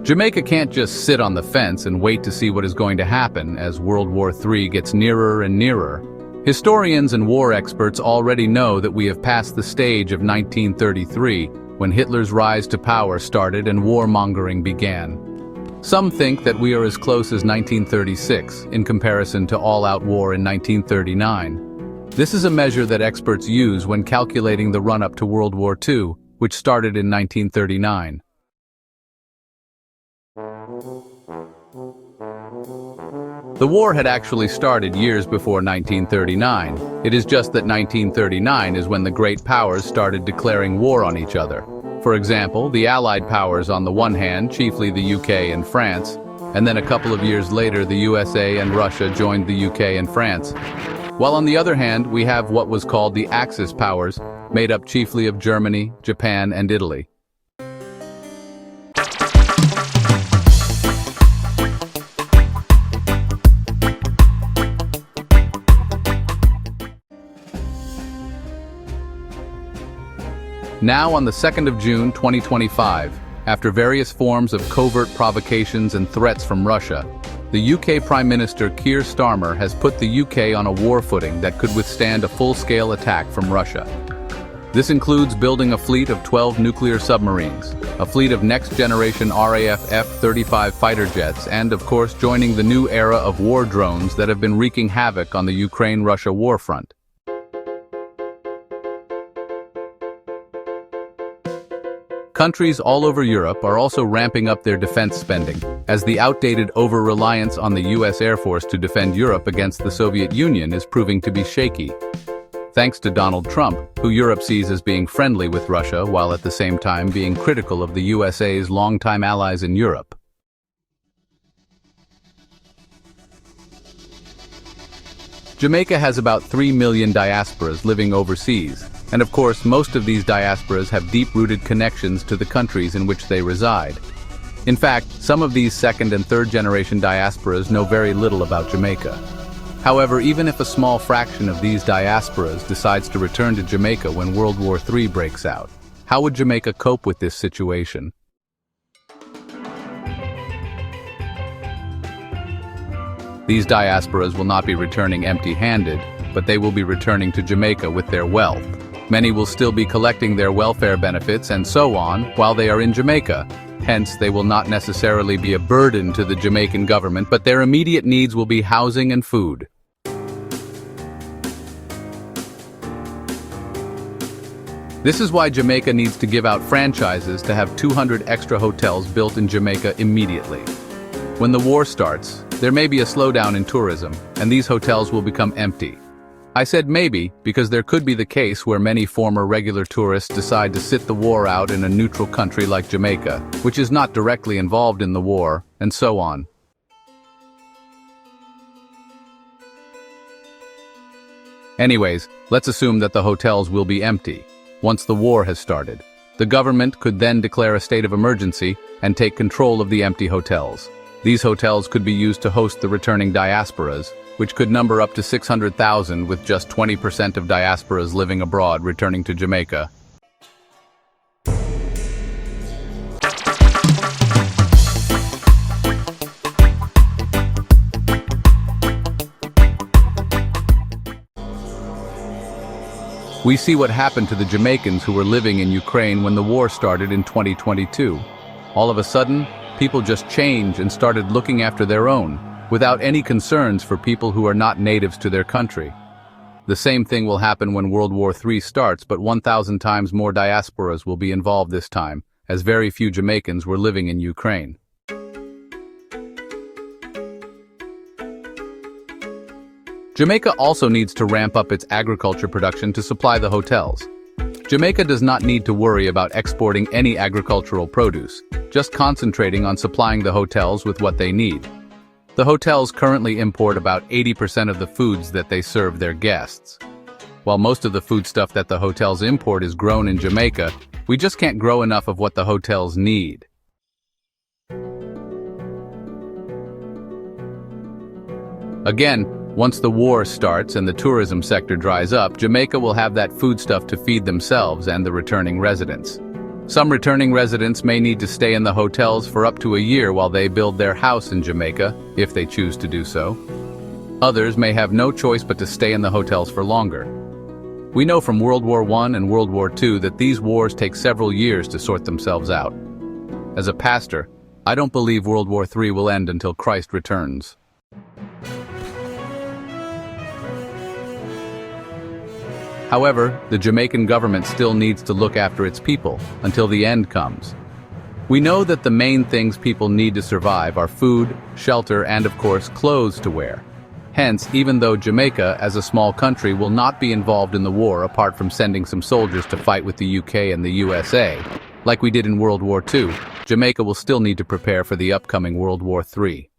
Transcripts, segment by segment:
Jamaica can't just sit on the fence and wait to see what is going to happen as World War III gets nearer and nearer. Historians and war experts already know that we have passed the stage of 1933, when Hitler's rise to power started and warmongering began. Some think that we are as close as 1936 in comparison to all-out war in 1939. This is a measure that experts use when calculating the run-up to World War II, which started in 1939. The war had actually started years before 1939. It is just that 1939 is when the great powers started declaring war on each other. For example, the Allied powers on the one hand, chiefly the UK and France, and then a couple of years later the USA and Russia joined the UK and France. While on the other hand, we have what was called the Axis powers, made up chiefly of Germany, Japan, and Italy. Now on the 2nd of June 2025, after various forms of covert provocations and threats from Russia, the UK Prime Minister Keir Starmer has put the UK on a war footing that could withstand a full-scale attack from Russia. This includes building a fleet of 12 nuclear submarines, a fleet of next-generation RAF F-35 fighter jets, and of course joining the new era of war drones that have been wreaking havoc on the Ukraine-Russia war front. Countries all over Europe are also ramping up their defense spending, as the outdated over-reliance on the US Air Force to defend Europe against the Soviet Union is proving to be shaky. Thanks to Donald Trump, who Europe sees as being friendly with Russia while at the same time being critical of the USA's longtime allies in Europe. Jamaica has about 3 million diasporas living overseas, and of course most of these diasporas have deep-rooted connections to the countries in which they reside. In fact, some of these second- and third-generation diasporas know very little about Jamaica. However, even if a small fraction of these diasporas decides to return to Jamaica when World War III breaks out, how would Jamaica cope with this situation? These diasporas will not be returning empty-handed, but they will be returning to Jamaica with their wealth. Many will still be collecting their welfare benefits and so on while they are in Jamaica. Hence, they will not necessarily be a burden to the Jamaican government, but their immediate needs will be housing and food. This is why Jamaica needs to give out franchises to have 200 extra hotels built in Jamaica immediately. When the war starts, there may be a slowdown in tourism, and these hotels will become empty. I said maybe because there could be the case where many former regular tourists decide to sit the war out in a neutral country like Jamaica, which is not directly involved in the war, and so on. Anyways, let's assume that the hotels will be empty. Once the war has started, the government could then declare a state of emergency and take control of the empty hotels. These hotels could be used to host the returning diasporas, which could number up to 600,000 with just 20% of diasporas living abroad returning to Jamaica. We see what happened to the Jamaicans who were living in Ukraine when the war started in 2022. All of a sudden, people just changed and started looking after their own, without any concerns for people who are not natives to their country. The same thing will happen when World War III starts, but 1,000 times more diasporas will be involved this time, as very few Jamaicans were living in Ukraine. Jamaica also needs to ramp up its agriculture production to supply the hotels. Jamaica does not need to worry about exporting any agricultural produce, just concentrating on supplying the hotels with what they need. The hotels currently import about 80% of the foods that they serve their guests. While most of the foodstuff that the hotels import is grown in Jamaica, we just can't grow enough of what the hotels need. Again, once the war starts and the tourism sector dries up, Jamaica will have that foodstuff to feed themselves and the returning residents. Some returning residents may need to stay in the hotels for up to a year while they build their house in Jamaica, if they choose to do so. Others may have no choice but to stay in the hotels for longer. We know from World War I and World War II that these wars take several years to sort themselves out. As a pastor, I don't believe World War III will end until Christ returns. However, the Jamaican government still needs to look after its people until the end comes. We know that the main things people need to survive are food, shelter, and of course, clothes to wear. Hence, even though Jamaica, as a small country, will not be involved in the war apart from sending some soldiers to fight with the UK and the USA, like we did in World War II, Jamaica will still need to prepare for the upcoming World War III.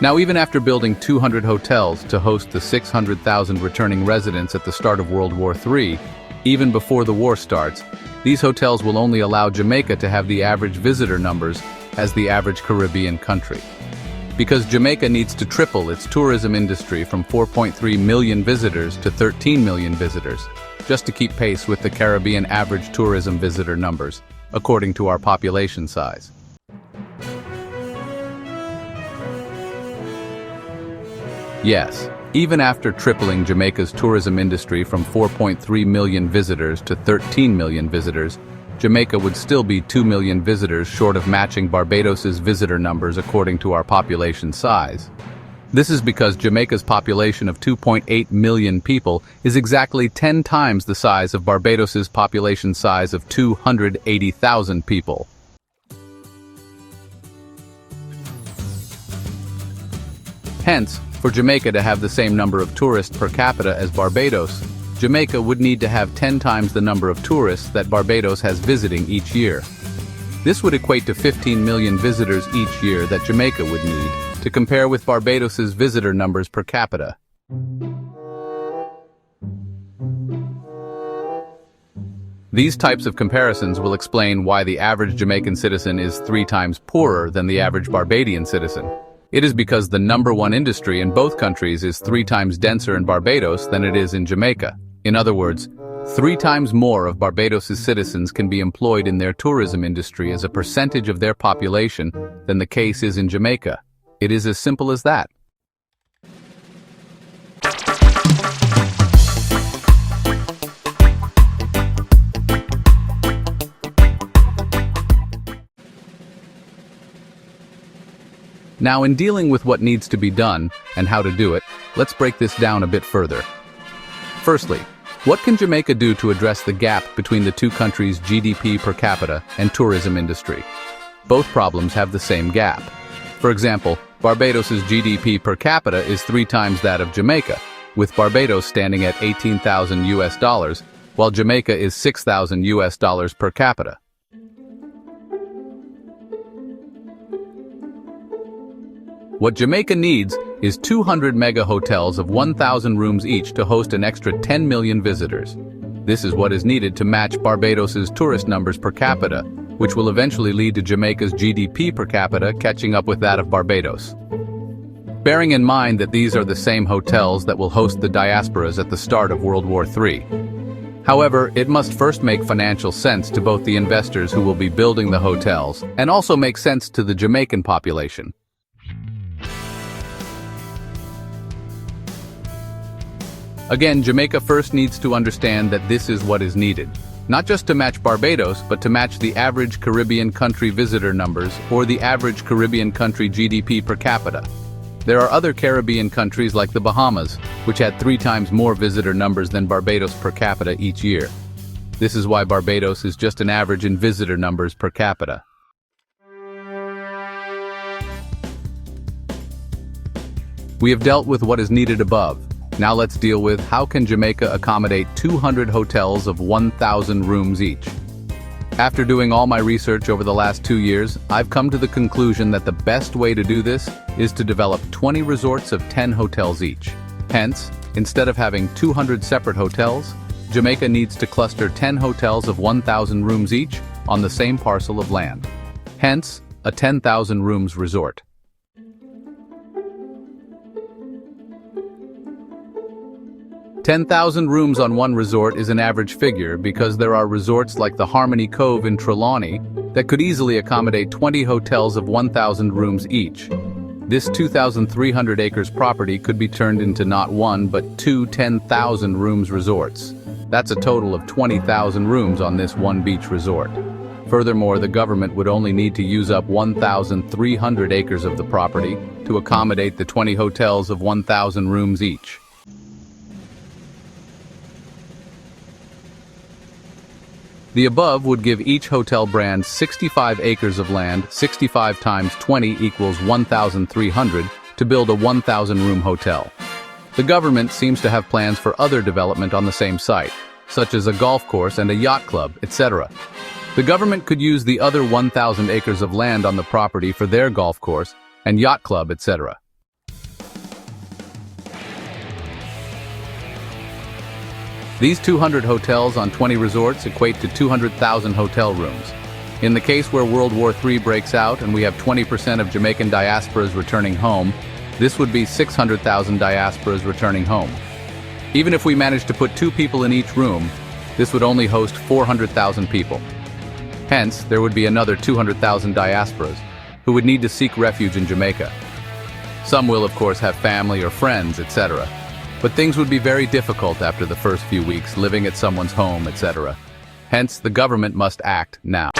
Now, even after building 200 hotels to host the 600,000 returning residents at the start of World War III, even before the war starts, these hotels will only allow Jamaica to have the average visitor numbers as the average Caribbean country. Because Jamaica needs to triple its tourism industry from 4.3 million visitors to 13 million visitors, just to keep pace with the Caribbean average tourism visitor numbers, according to our population size. Yes, even after tripling Jamaica's tourism industry from 4.3 million visitors to 13 million visitors, Jamaica would still be 2 million visitors short of matching Barbados's visitor numbers according to our population size. This is because Jamaica's population of 2.8 million people is exactly 10 times the size of Barbados's population size of 280,000 people. Hence, for Jamaica to have the same number of tourists per capita as Barbados, Jamaica would need to have 10 times the number of tourists that Barbados has visiting each year. This would equate to 15 million visitors each year that Jamaica would need, to compare with Barbados's visitor numbers per capita. These types of comparisons will explain why the average Jamaican citizen is 3 times poorer than the average Barbadian citizen. It is because the number one industry in both countries is 3 times denser in Barbados than it is in Jamaica. In other words, 3 times more of Barbados's citizens can be employed in their tourism industry as a percentage of their population than the case is in Jamaica. It is as simple as that. Now, in dealing with what needs to be done and how to do it, let's break this down a bit further. Firstly, what can Jamaica do to address the gap between the two countries' GDP per capita and tourism industry? Both problems have the same gap. For example, Barbados's GDP per capita is 3 times that of Jamaica, with Barbados standing at $18,000, while Jamaica is $6,000 per capita. What Jamaica needs is 200 mega hotels of 1,000 rooms each to host an extra 10 million visitors. This is what is needed to match Barbados's tourist numbers per capita, which will eventually lead to Jamaica's GDP per capita catching up with that of Barbados. Bearing in mind that these are the same hotels that will host the Diasporas at the start of World War III. However, it must first make financial sense to both the investors who will be building the hotels and also make sense to the Jamaican population. Again, Jamaica first needs to understand that this is what is needed, not just to match Barbados, but to match the average Caribbean country visitor numbers or the average Caribbean country GDP per capita. There are other Caribbean countries like the Bahamas, which had 3 times more visitor numbers than Barbados per capita each year. This is why Barbados is just an average in visitor numbers per capita. We have dealt with what is needed above. Now let's deal with how can Jamaica accommodate 200 hotels of 1,000 rooms each. After doing all my research over the last 2 years, I've come to the conclusion that the best way to do this is to develop 20 resorts of 10 hotels each. Hence, instead of having 200 separate hotels, Jamaica needs to cluster 10 hotels of 1,000 rooms each on the same parcel of land. Hence, a 10,000 rooms resort. 10,000 rooms on one resort is an average figure because there are resorts like the Harmony Cove in Trelawney that could easily accommodate 20 hotels of 1,000 rooms each. This 2,300 acres property could be turned into not one but two 10,000 rooms resorts. That's a total of 20,000 rooms on this one beach resort. Furthermore, the government would only need to use up 1,300 acres of the property to accommodate the 20 hotels of 1,000 rooms each. The above would give each hotel brand 65 acres of land. 65 times 20 equals 1,300 to build a 1,000-room hotel. The government seems to have plans for other development on the same site, such as a golf course and a yacht club, etc. The government could use the other 1,000 acres of land on the property for their golf course and yacht club, etc. These 200 hotels on 20 resorts equate to 200,000 hotel rooms. In the case where World War III breaks out and we have 20% of Jamaican diasporas returning home, this would be 600,000 diasporas returning home. Even if we managed to put 2 people in each room, this would only host 400,000 people. Hence, there would be another 200,000 diasporas who would need to seek refuge in Jamaica. Some will, of course, have family or friends, etc. But things would be very difficult after the first few weeks living at someone's home, etc. Hence, the government must act now.